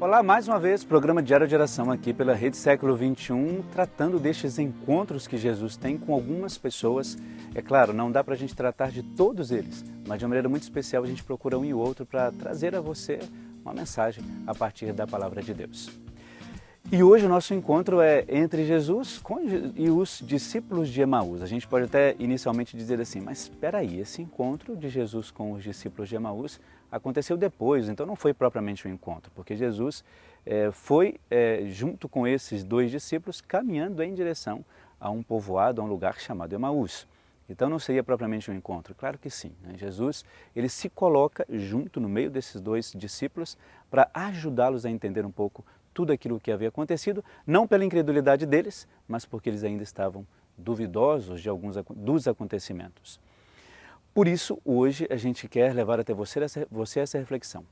Olá, mais uma vez, programa Diário de Oração aqui pela Rede Século XXI, tratando destes encontros que Jesus tem com algumas pessoas. É claro, não dá para a gente tratar de todos eles, mas de uma maneira muito especial a gente procura um e outro para trazer a você uma mensagem a partir da Palavra de Deus. E hoje o nosso encontro é entre Jesus e os discípulos de Emaús. A gente pode até inicialmente dizer assim, mas espera aí, esse encontro de Jesus com os discípulos de Emaús aconteceu depois, então não foi propriamente um encontro, porque Jesus foi junto com esses dois discípulos caminhando em direção a um povoado, a um lugar chamado Emaús. Então não seria propriamente um encontro? Claro que sim. Né? Jesus ele se coloca junto no meio desses dois discípulos para ajudá-los a entender um pouco tudo aquilo que havia acontecido, não pela incredulidade deles, mas porque eles ainda estavam duvidosos de dos acontecimentos. Por isso, hoje a gente quer levar até você essa reflexão.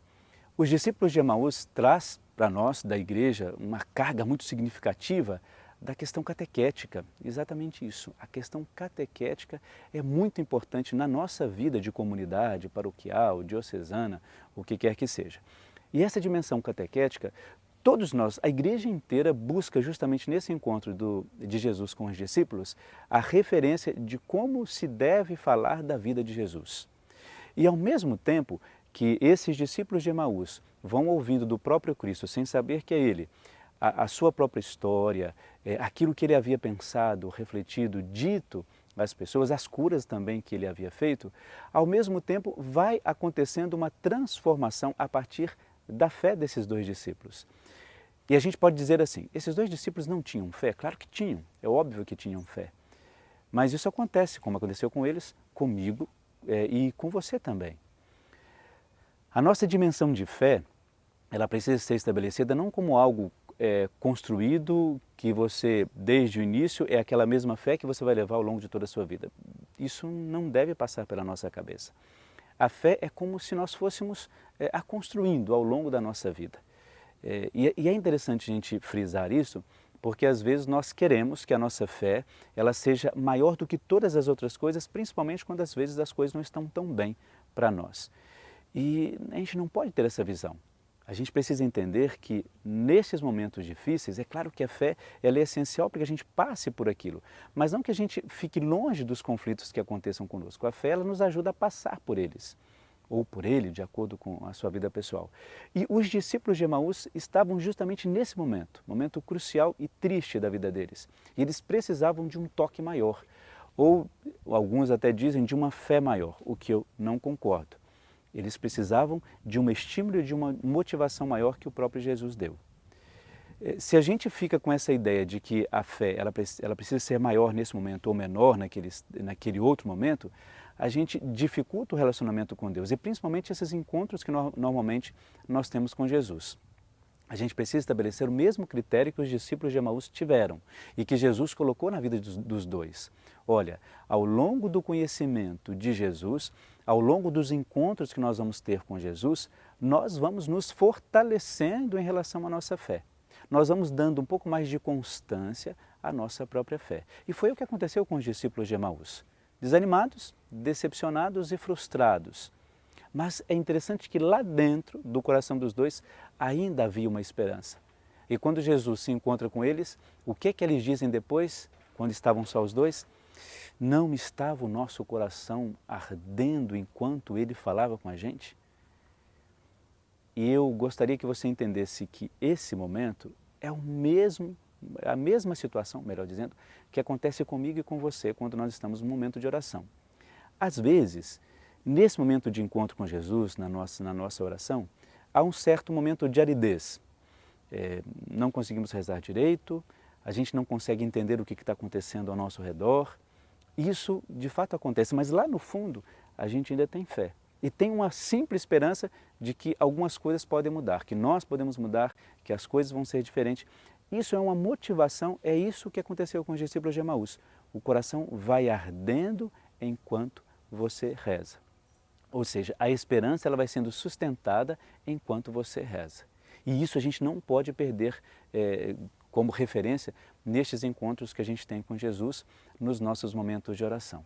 Os discípulos de Emaús traz para nós, da igreja, uma carga muito significativa da questão catequética. Exatamente isso. A questão catequética é muito importante na nossa vida de comunidade, paroquial, diocesana, o que quer que seja. E essa dimensão catequética, todos nós, a igreja inteira busca justamente nesse encontro de Jesus com os discípulos a referência de como se deve falar da vida de Jesus. E ao mesmo tempo que esses discípulos de Emaús vão ouvindo do próprio Cristo sem saber que é Ele, a sua própria história, aquilo que Ele havia pensado, refletido, dito às pessoas, as curas também que Ele havia feito, ao mesmo tempo vai acontecendo uma transformação a partir da fé desses dois discípulos. E a gente pode dizer assim, esses dois discípulos não tinham fé? Claro que tinham, é óbvio que tinham fé. Mas isso acontece, como aconteceu com eles, comigo e com você também. A nossa dimensão de fé, ela precisa ser estabelecida não como algo construído, que você, desde o início, é aquela mesma fé que você vai levar ao longo de toda a sua vida. Isso não deve passar pela nossa cabeça. A fé é como se nós fôssemos a construindo ao longo da nossa vida. E é interessante a gente frisar isso, porque às vezes nós queremos que a nossa fé ela seja maior do que todas as outras coisas, principalmente quando às vezes as coisas não estão tão bem para nós. E a gente não pode ter essa visão. A gente precisa entender que nesses momentos difíceis, é claro que a fé ela é essencial para que a gente passe por aquilo, mas não que a gente fique longe dos conflitos que aconteçam conosco. A fé ela nos ajuda a passar por eles, ou por ele, de acordo com a sua vida pessoal. E os discípulos de Emaús estavam justamente nesse momento crucial e triste da vida deles. E eles precisavam de um toque maior, ou alguns até dizem de uma fé maior, o que eu não concordo. Eles precisavam de um estímulo e de uma motivação maior que o próprio Jesus deu. Se a gente fica com essa ideia de que a fé ela precisa ser maior nesse momento ou menor naquele outro momento, a gente dificulta o relacionamento com Deus e principalmente esses encontros que normalmente nós temos com Jesus. A gente precisa estabelecer o mesmo critério que os discípulos de Emaús tiveram e que Jesus colocou na vida dos dois. Olha, ao longo do conhecimento de Jesus, ao longo dos encontros que nós vamos ter com Jesus, nós vamos nos fortalecendo em relação à nossa fé. Nós vamos dando um pouco mais de constância à nossa própria fé. E foi o que aconteceu com os discípulos de Emaús. Desanimados, decepcionados e frustrados. Mas é interessante que lá dentro do coração dos dois ainda havia uma esperança. E quando Jesus se encontra com eles, o que eles dizem depois, quando estavam só os dois? Não estava o nosso coração ardendo enquanto ele falava com a gente? E eu gostaria que você entendesse que esse momento é a mesma situação, melhor dizendo, que acontece comigo e com você quando nós estamos no momento de oração. Às vezes, nesse momento de encontro com Jesus, na nossa oração, há um certo momento de aridez. Não conseguimos rezar direito, a gente não consegue entender o que está acontecendo ao nosso redor. Isso de fato acontece, mas lá no fundo a gente ainda tem fé. E tem uma simples esperança de que algumas coisas podem mudar, que nós podemos mudar, que as coisas vão ser diferentes. Isso é uma motivação, é isso que aconteceu com os discípulos de Emaús. O coração vai ardendo enquanto você reza. Ou seja, a esperança ela vai sendo sustentada enquanto você reza. E isso a gente não pode perder como referência nestes encontros que a gente tem com Jesus nos nossos momentos de oração.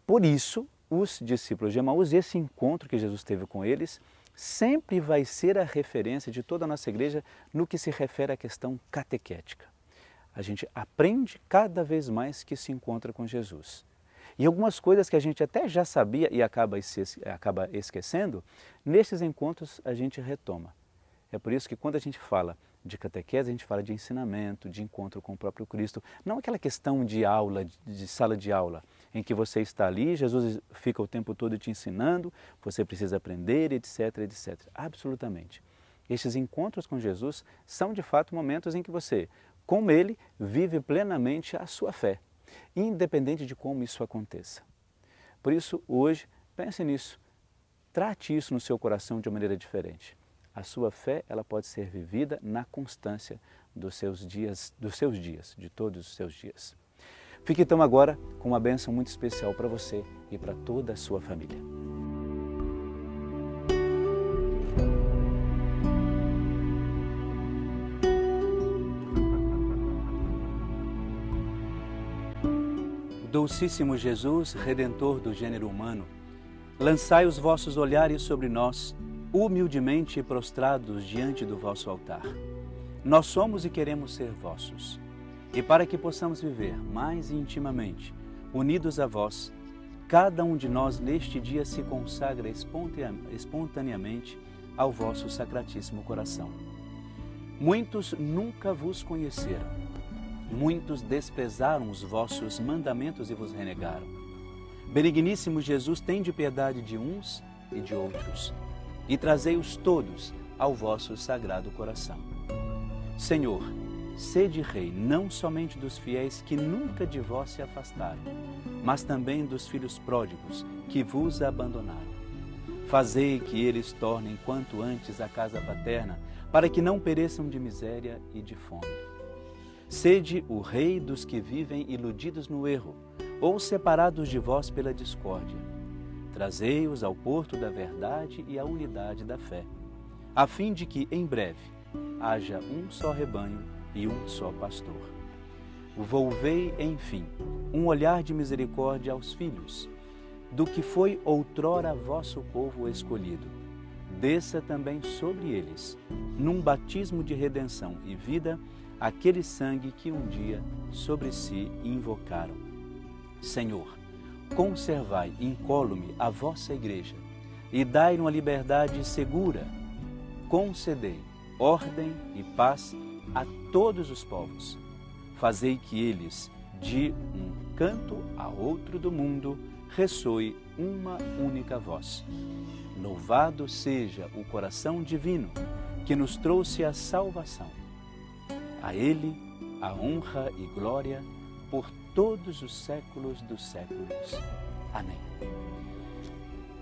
Por isso, os discípulos de Emaús, esse encontro que Jesus teve com eles, sempre vai ser a referência de toda a nossa igreja no que se refere à questão catequética. A gente aprende cada vez mais que se encontra com Jesus. E algumas coisas que a gente até já sabia e acaba esquecendo, nesses encontros a gente retoma. É por isso que quando a gente fala de catequese, a gente fala de ensinamento, de encontro com o próprio Cristo. Não aquela questão de aula, de sala de aula, em que você está ali, Jesus fica o tempo todo te ensinando, você precisa aprender, etc, etc. Absolutamente. Estes encontros com Jesus são de fato momentos em que você, com Ele, vive plenamente a sua fé, independente de como isso aconteça. Por isso, hoje, pense nisso. Trate isso no seu coração de uma maneira diferente. A sua fé, ela pode ser vivida na constância dos seus dias, de todos os seus dias. Fique então agora com uma bênção muito especial para você e para toda a sua família. Dulcíssimo Jesus, Redentor do gênero humano, lançai os vossos olhares sobre nós, humildemente prostrados diante do vosso altar. Nós somos e queremos ser vossos. E para que possamos viver mais intimamente, unidos a vós, cada um de nós neste dia se consagra espontaneamente ao vosso sacratíssimo coração. Muitos nunca vos conheceram, muitos desprezaram os vossos mandamentos e vos renegaram. Benigníssimo Jesus, tende piedade de uns e de outros, e trazei-os todos ao vosso sagrado coração. Senhor, sede Rei não somente dos fiéis que nunca de vós se afastaram, mas também dos filhos pródigos que vos abandonaram. Fazei que eles tornem quanto antes a casa paterna, para que não pereçam de miséria e de fome. Sede o Rei dos que vivem iludidos no erro, ou separados de vós pela discórdia. Trazei-os ao porto da verdade e à unidade da fé, a fim de que, em breve, haja um só rebanho e um só pastor. Volvei, enfim, um olhar de misericórdia aos filhos, do que foi outrora vosso povo escolhido. Desça também sobre eles, num batismo de redenção e vida, aquele sangue que um dia sobre si invocaram. Senhor, conservai incólume a vossa igreja e dai-lhe uma liberdade segura. Concedei ordem e paz a todos os povos. Fazei que eles, de um canto a outro do mundo, ressoe uma única voz. Louvado seja o coração divino que nos trouxe a salvação. A Ele a honra e glória por todos os séculos dos séculos. Amém.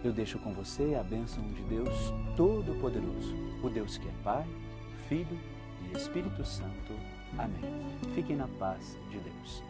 Eu deixo com você a bênção de Deus Todo-Poderoso, o Deus que é Pai, Filho e Espírito Santo. Amém. Fiquem na paz de Deus.